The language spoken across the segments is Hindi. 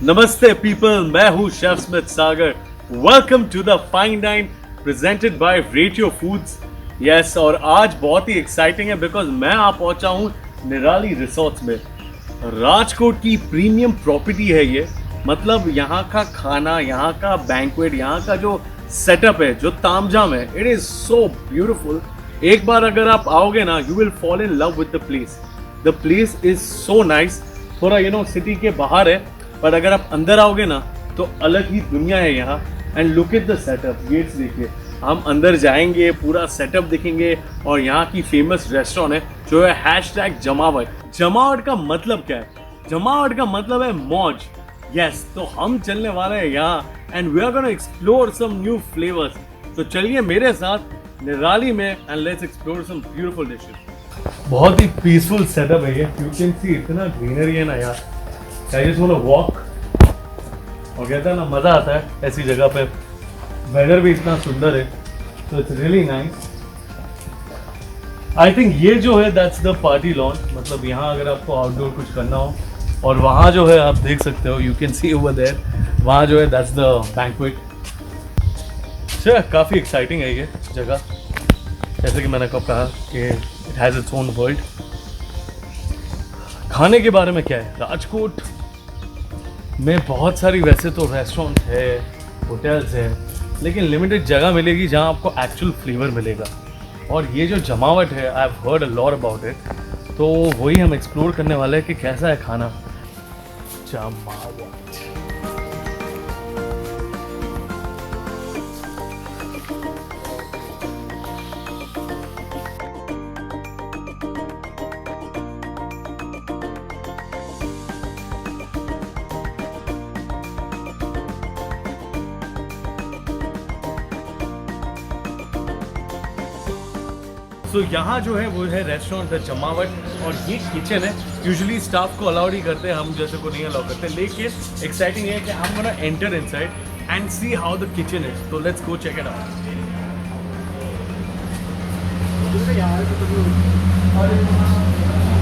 नमस्ते पीपल, मैं हूँ chef Smith Sagar. Welcome to the fine dine presented by ratio foods. Yes, और आज बहुत ही एक्साइटिंग है बिकॉज मैं आ पहुंचा हूँ निराली रिसोर्ट्स में। राजकोट की प्रीमियम प्रॉपर्टी है ये। मतलब यहाँ का खाना, यहाँ का बैंक्वेट, यहाँ का जो सेटअप है, जो तामझाम है, इट इज सो ब्यूटिफुल। एक बार अगर आप आओगे ना, you will fall in love with the place. The place is so nice. थोड़ा सिटी के बाहर है, पर अगर आप अंदर आओगे ना तो अलग ही दुनिया है यहाँ। And look at the setup, gates देखिए। हम अंदर जाएंगे, पूरा सेटअप देखेंगे, और यहाँ की फेमस रेस्टोरेंट है जो है #जमावट। जमावट का मतलब क्या है? जमावट का मतलब है मौज। यस, तो हम चलने वाले हैं यहाँ and we are gonna explore some new flavours. तो चलिए मेरे साथ निराली में and let's explore some beautiful dishes. बहुत ही पीसफुल सेटअप है ये। यू कैन सी इतना ग्रीनरी है ना यार। I just want to walk. और कहता है ना, मज़ा आता है ऐसी जगह पे। वेदर भी इतना सुंदर है, तो it's really nice. I think ये जो है दैट्स द पार्टी लॉन। मतलब यहाँ अगर आपको आउटडोर कुछ करना हो, और वहाँ जो है आप देख सकते हो, you can see over there, वहाँ जो है दैट्स द बैंक्वेट। अच्छा, काफ़ी एक्साइटिंग है ये जगह। जैसे कि मैंने कब कहा कि it has its own world. खाने के बारे में क्या है, राजकोट में बहुत सारी वैसे तो रेस्टोरेंट है, होटल्स है, लेकिन लिमिटेड जगह मिलेगी जहां आपको एक्चुअल फ्लेवर मिलेगा। और ये जो जमावट है, I have heard a lot about it, तो वही हम एक्सप्लोर करने वाले हैं कि कैसा है खाना। जमावट। तो यहाँ जो है वो है रेस्टोरेंट द जमावट, और ये किचन है। यूजुअली स्टाफ को अलाउड ही करते हैं, हम जैसे को नहीं अलाउ करते। लेकिन एक्साइटिंग है कि हम gonna enter inside and see how the kitchen is. तो let's go check it out.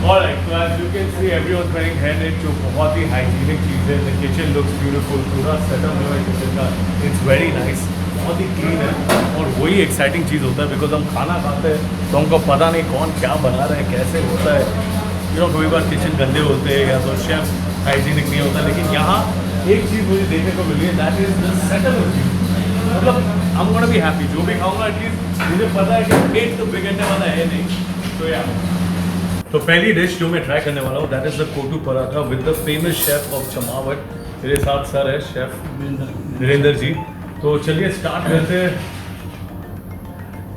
Alright, तो as you can see everyone wearing hairnet, जो बहुत ही हाइजीनिक चीज़ है। The kitchen looks beautiful. पूरा सेटअप जो है किचन का, इट्स वेरी नाइस, बहुत ही क्लीन है। और वही एक्साइटिंग चीज़ होता है बिकॉज हम खाना खाते हैं तो हमको पता नहीं कौन क्या बना रहा है, कैसे होता है। कई बार किचन गंदे होते हैं या तो शेफ हाइजीनिक नहीं होता। लेकिन यहाँ एक चीज़ मुझे देखने को मिली है, दैट इज द सेटअप। मतलब I am gonna be happy. जो भी खाऊंगा एटलीस्ट मुझे पता है कि पेट तो बिगड़ने वाला है नहीं। तो यार, तो पहली डिश जो मैं ट्राई करने वाला हूँ that is the kuttu paratha with the famous chef of Jamavat. मेरे साथ सर है शेफ वीरेंद्र जी। तो चलिए स्टार्ट करते हैं।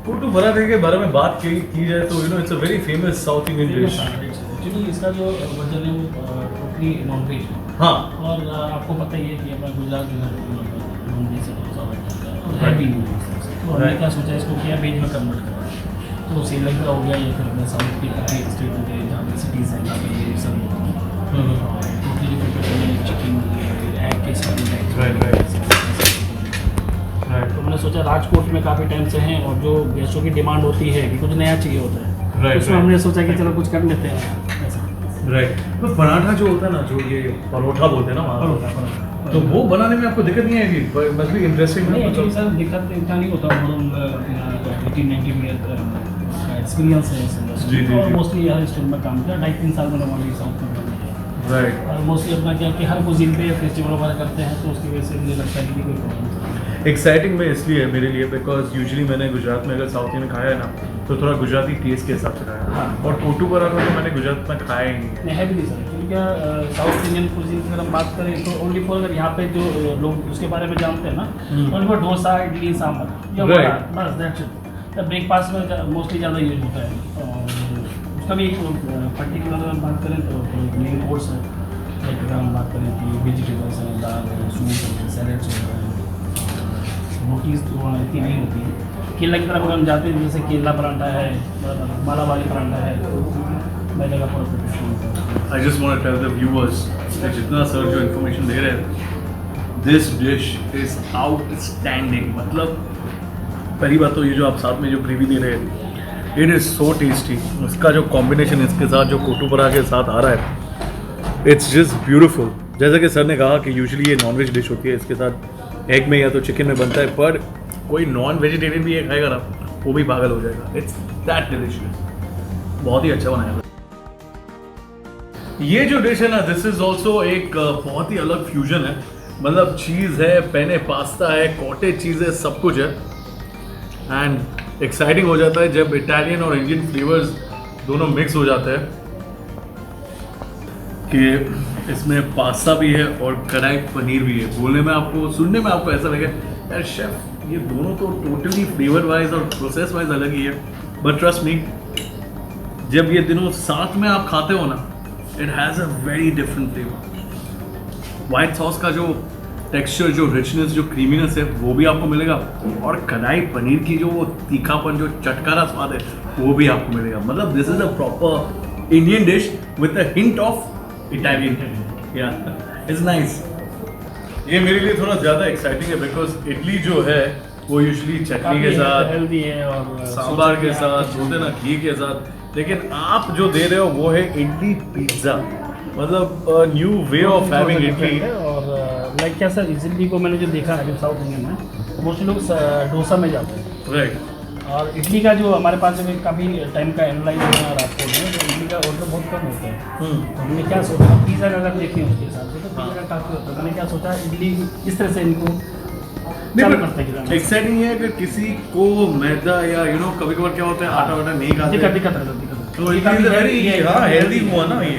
कोटू पराठे के बारे में बात की जाए तो it's a very famous south Indian dish. Actually इसका जो वर्जन है वो टोटली नॉन वेज है। हाँ, और आपको पता ही है कि अपना गुजरात जो है नॉन वेज से बहुत ज़्यादा हैवी तो हमने क्या सोचा, इसको किया वेज में कन्वर्ट करा। तो श्रीलंका हो गया या फिर अपने साउथ के काफ़ी स्टेट हो गए जहाँ पे सिटीज़ हैं, जहाँ पे ये सब टोटली चिकन एग के साथ। तो मैंने सोचा राजकोट में काफ़ी टाइम से हैं और जो गेस्टों की डिमांड होती है कि कुछ नया चाहिए होता है, उसमें हमने सोचा कि चलो कुछ कर लेते हैं ऐसा। राइट। तो पराठा जो होता है ना, जो ये परोठा बोलते हैं ना वहाँ, तो वो बनाने में आपको दिक्कत नहीं आएगी? Must be interesting. नहीं, एक्चुअली सर दिक्कत इतना नहीं होता। 18-19 ईयर का एक्सपीरियंस है इस इंडस्ट्री में, और मोस्टली यहाँ स्टोर में काम किया। 2.5-3 साल मैंने वहाँ साउथ में। राइट। और मोस्टली अपना क्या कि हर कुजीन पे फेस्टिवल वगैरह करते हैं, तो उसकी वजह से मुझे लगता है कि कोई प्रॉब्लम। एक्साइटिंग में इसलिए है मेरे लिए बिकॉज यूजुअली मैंने गुजरात में अगर साउथ में खाया है ना, तो थोड़ा गुजराती टेस्ट के हिसाब से खाया है। हाँ। और कोटू पराठा तो मैंने गुजरात में खाया ही नहीं है। है भी नहीं सर, क्योंकि क्या साउथ इंडियन कुजीन की अगर हम बात करें तो ओनली फॉर, अगर यहाँ पे जो लोग उसके बारे में जानते हैं ना, ओनली फॉर डोसा, इडली, सांभर या वड़ा, बस दैट्स इट। ब्रेकफास्ट में मोस्टली ज़्यादा यूज होता है। और उसका भी पर्टिकुलर अगर हम बात करें तो मेन कोर्स है। लाइक अगर हम बात करें कि वेजिटेबल्स हैं, दाल है, सूप है, सैलेड्स है, रोटीज़ तो वहाँ इतनी नहीं होती है। केला की तरफ अगर हम जाते हैं, जैसे केला पराठा है, मालाबारी पराठा है, तो मैं जगह पर प्रिपरेशन होता है। I just want to tell the viewers कि जितना सर जो इन्फॉर्मेशन दे रहे हैं, दिस डिश इज आउटस्टैंडिंग। मतलब पहली बात तो ये जो आप साथ में जो ग्रेवी दे रहे हैं, इट इज़ सो टेस्टी। उसका जो कॉम्बिनेशन इसके साथ जो कोटू पराठे के साथ आ रहा है, इट्स जस्ट ब्यूटीफुल। जैसा कि सर ने कहा कि यूजुअली ये नॉनवेज डिश होती है, इसके साथ एग में या तो चिकन में बनता है, पर कोई नॉन वेजिटेरियन भी ये खाएगा ना वो भी पागल हो जाएगा। इट्स दैट डिलिशियस, बहुत ही अच्छा बनाया। ये जो डिश है ना, दिस इज ऑल्सो एक बहुत ही अलग फ्यूजन है। मतलब चीज़ है, पेने पास्ता है, कॉटेज चीज़ है, सब कुछ है। एंड एक्साइटिंग हो जाता है जब इटालियन और इंडियन फ्लेवर्स दोनों मिक्स हो जाते हैं कि इसमें पास्ता भी है और कढ़ाई पनीर भी है। बोलने में आपको, सुनने में आपको ऐसा लगे यार शेफ ये दोनों तो टोटली फ्लेवर वाइज और प्रोसेस वाइज अलग ही है, बट ट्रस्ट मी जब ये दिनों साथ में आप खाते हो ना, it has a very different flavour. White sauce का जो टेक्सचर, जो रिचनेस, जो क्रीमीनेस है वो भी आपको मिलेगा, और कढ़ाई पनीर की जो वो तीखापन, जो चटकारा स्वाद है वो भी आपको मिलेगा। मतलब this is a proper Indian dish with a hint of Italian. या इट्स नाइस। ये मेरे लिए थोड़ा ज़्यादा एक्साइटिंग है बिकॉज इडली जो है वो यूजुअली चटनी के साथ, हेल्दी है और सांबार के साथ, बोलते ना घी के साथ, लेकिन आप जो दे रहे हो वो है इडली पिज्ज़ा। मतलब new way of having idli. और लाइक क्या सर, इस इडली को मैंने जो देखा है साउथ इंडियन में मोस्टली लोग डोसा में जाते हैं, राइट। और इडली का जो हमारे पास जब काफ़ी टाइम का एनालाइज हुआ राजकोट में, तो इडली का ऑर्डर बहुत कम होता है। तो हमने क्या सोचा, पिज़्ज़ा का अगर देखें उसके हिसाब से तो पिज़्ज़ा का काफ़ी होता है। मैंने क्या सोचा, इडली इस तरह से इनको एक्साइटिंग है कि किसी को मैदा या यू नो कभी कभार क्या होता है आटा वाटा नहीं खाते, दिक्कत है तो इडली वेरी हेल्दी हुआ ना ये।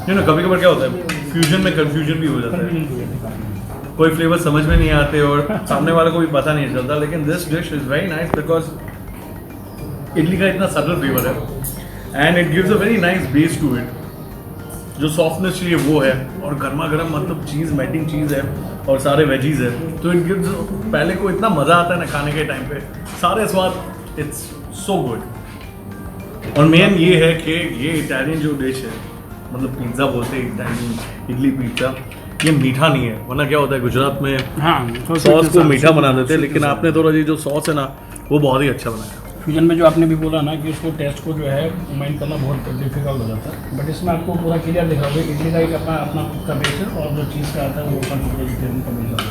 यू नो कभी कभार क्या होता है फ्यूजन में कंफ्यूजन भी हो जाता है, कोई फ्लेवर समझ में नहीं आते और सामने वाले को भी पता नहीं चलता। लेकिन this dish is very nice because idli का इतना सटल फ्लेवर है and it gives a very nice base to it. जो सॉफ्टनेस चाहिए वो है, और गर्मा गर्म मतलब चीज़, मेल्टिंग चीज़ है और सारे वेजीज है, तो इट गिव्स, पहले को इतना मज़ा आता है ना खाने के टाइम पे, सारे स्वाद, इट्स सो गुड। और मेन ये है कि ये इटालियन जो डिश है, मतलब पिज़्ज़ा बोलते हैं इटालियन, इडली पिज़्ज़ा, ये मीठा नहीं है। वरना क्या होता है गुजरात में सॉस को मीठा बना देते हैं, लेकिन आपने थोड़ा ये जो सॉस है ना वो बहुत ही अच्छा बनाया। फ्यूजन में जो आपने भी बोला ना कि उसको टेस्ट को जो है माइंड करना बहुत डिफिकल्ट हो जाता है, बट इसमें आपको पूरा क्लियर दिखा हुआ है। इडली का एक अपना खुद का बेस है और जो चीज़ का आता है वो ओपन वेजिटेरियन का बेस आता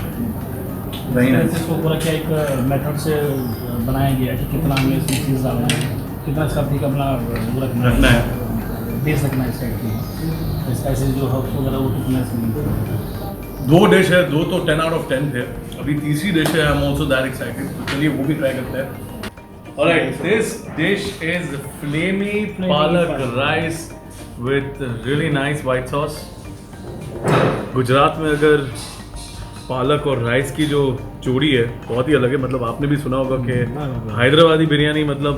है। इसको पूरा क्या एक मेथड से बनाया गया है कि कितना हमें इसमें चीज़ डालना है, कितना इसका ठीक अपना वो रखना है, बेस रखना है इस टाइप की, स्पाइसेस जो हर्ब्स वगैरह वो कितना इसमें। दो डिश है, दो तो 10 out of 10 थे। अभी तीसरी डिश है, I am also that excited, तो चलिए वो भी ट्राई करते हैं। Alright, this dish is flamey palak rice with really nice white sauce. Gujarat में अगर पालक और राइस की जो जोड़ी है बहुत ही अलग है। मतलब आपने भी सुना होगा कि हैदराबादी बिरयानी मतलब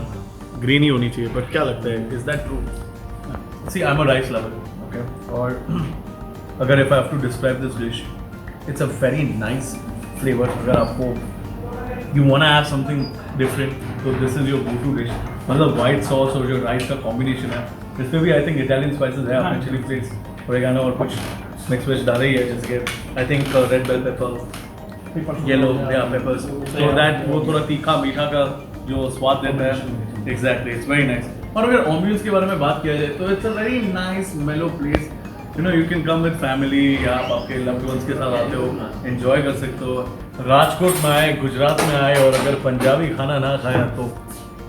ग्रीन ही होनी चाहिए, बट क्या लगता है, is that true? See I am a rice lover, okay, और अगर if I have to describe this dish, it's a very nice flavour. अगर आपको you wanna have something different, so this is your go-to dish. मतलब white sauce और जो rice का combination है, इसमें भी I think Italian spices है, आपने chili flakes, oregano और कुछ mix वेज डाले ही है, जैसे I think red bell pepper, yellow peppers, so that वो थोड़ा तीखा मीठा का जो स्वाद देता है। Exactly, it's very nice. और अगर ambience के बारे में बात किया जाए तो it's a very nice mellow place. You know, you can come with family या आप आपके loved ones के साथ आते हो, enjoy कर सकते हो। राजकोट में आए, गुजरात में आए और अगर पंजाबी खाना ना खाया तो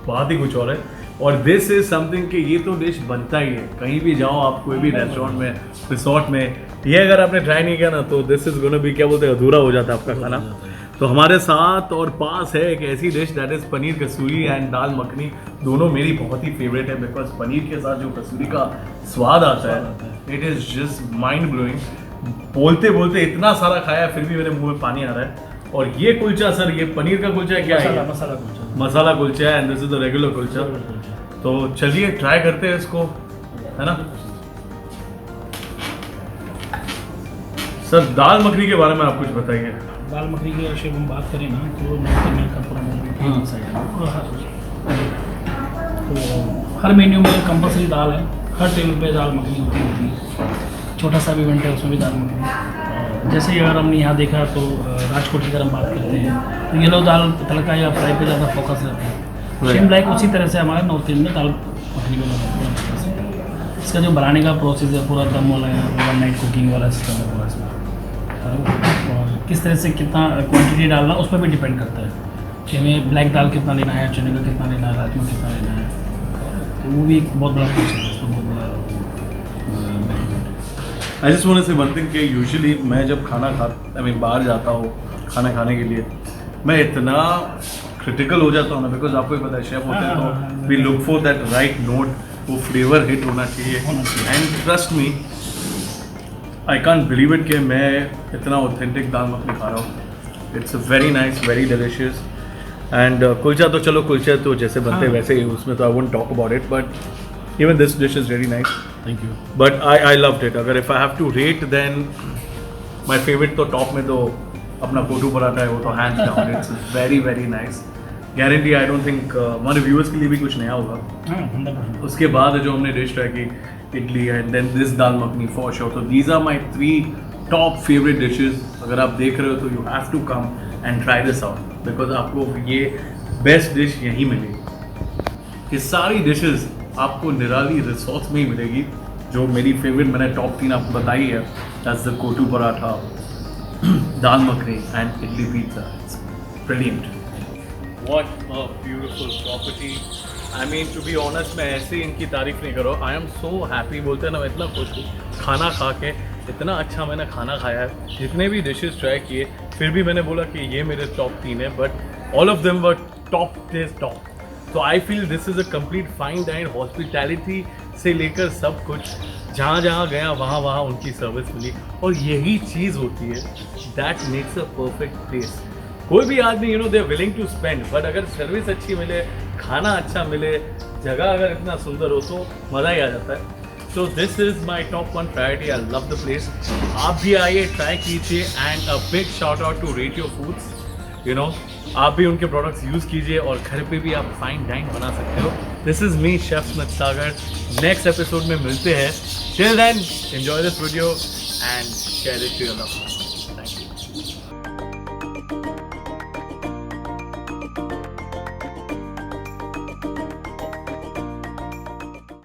बात ही कुछ और है। और दिस इज समथिंग कि ये तो डिश बनता ही है, कहीं भी जाओ आप, कोई भी रेस्टोरेंट में, रिसोर्ट में, ये अगर आपने ट्राई नहीं किया ना तो दिस इज गोना बी, क्या बोलते हैं, अधूरा हो जाता है आपका खाना। तो हमारे साथ और पास है एक ऐसी dish that is paneer kasuri and dal makhani. दोनों मेरी बहुत ही फेवरेट है बिकॉज पनीर के साथ जो कसूरी का स्वाद आता है, it is just mind blowing. बोलते बोलते इतना सारा खाया फिर भी मेरे मुंह में पानी आ रहा है। और ये कुलचा सर, ये पनीर का कुलचा है, क्या है? मसाला कुलचा है and this is the regular kulcha. तो चलिए ट्राई करते हैं इसको, है ना सर? दाल मखनी के बारे में आप कुछ बताइए। दाल मखनी की अगर हम बात करें ना तो नॉर्थ इंडियन का पूरा तो हर मेन्यू में कंपलसरी दाल है, हर टेबल पे दाल मखनी होती है। छोटा सा भी इवेंट है उसमें भी दाल मखनी। जैसे ही अगर हमने यहाँ देखा तो राजकोट की अगर हम बात करते हैं तो येलो दाल तड़का या फ्राई पे ज़्यादा फोकस रहता है। सेम लाइक उसी तरह से हमारा नॉर्थ इंडियन में दाल मखनी में इसका जो बनाने का प्रोसेस है पूरा दम वाला है, वन नाइट कुकिंग वाला सिस्टम है पूरा इसमें। और किस तरह से कितना क्वांटिटी डालना उस पर भी डिपेंड करता है कि हमें ब्लैक दाल कितना लेना है, चने का कितना लेना है, राजमा कितना लेना है। तो वो भी एक बहुत बड़ा प्रोसेस है, उसमें बहुत बड़ा आई जस्ट वांट टू से वन थिंग कि यूजुअली मैं जब खाना बाहर जाता हूँ खाना खाने के लिए, मैं इतना क्रिटिकल हो जाता हूँ ना, बिकॉज आपको ही पता है शेफ होते हैं तो we look for that right note, वो फ्लेवर हिट होना चाहिए। And trust me, I can't believe it कि मैं इतना ऑथेंटिक दाल मखनी खा रहा हूँ। It's very nice, very delicious. And kulcha तो चलो कुलचा तो जैसे बनते हैं वैसे ही, उसमें तो I won't talk about it, but even this dish is very nice. Thank you. But I loved it. अगर if I have to rate then my favourite तो टॉप में तो अपना कोटू पराठा है, वो तो hands down. It's very very nice. Guarantee I don't think हमारे व्यूअर्स के लिए भी कुछ नया होगा। 100%। उसके बाद जो हमने डिश ट्राई की idli and then this dal makhani for sure. तो these are my 3 top favourite dishes. अगर आप देख रहे हो तो you have to come and try this out, because आपको ये बेस्ट डिश यहीं मिलेगी। ये सारी डिशेस आपको निराली रिसोर्ट्स में ही मिलेगी। जो मेरी फेवरेट मैंने टॉप 3 आपको बताई है, that's the kuttu paratha, dal makhani and idli pizza. It's brilliant. What a beautiful property. I mean to be honest, मैं ऐसे इनकी तारीफ नहीं कर रहा हूँ। आई एम सो हैप्पी, बोलते हैं ना, मैं इतना खुश हूँ खाना खा के। इतना अच्छा मैंने खाना खाया है, जितने भी डिशेस ट्राई किए, फिर भी मैंने बोला कि ये मेरे टॉप 3 है, but all of them were top. तो I feel this is a complete fine dine. Hospitality से लेकर सब कुछ, जहाँ जहाँ गया वहाँ वहाँ उनकी सर्विस मिली, और यही चीज़ होती है that makes a perfect place. कोई भी आदमी they are willing to spend, but अगर सर्विस अच्छी मिले, खाना अच्छा मिले, जगह अगर इतना सुंदर हो तो मज़ा ही आ जाता है। So this is my top 1 priority. I love the place. आप भी आइए, ट्राई कीजिए, and a big shout out to rate your foods. आप भी उनके प्रोडक्ट्स यूज़ कीजिए और घर पे भी आप फाइन डाइन बना सकते हो। This is me, chef Smith Sagar. Next episode में मिलते हैं। Till then, enjoy this video and share it to your loved once.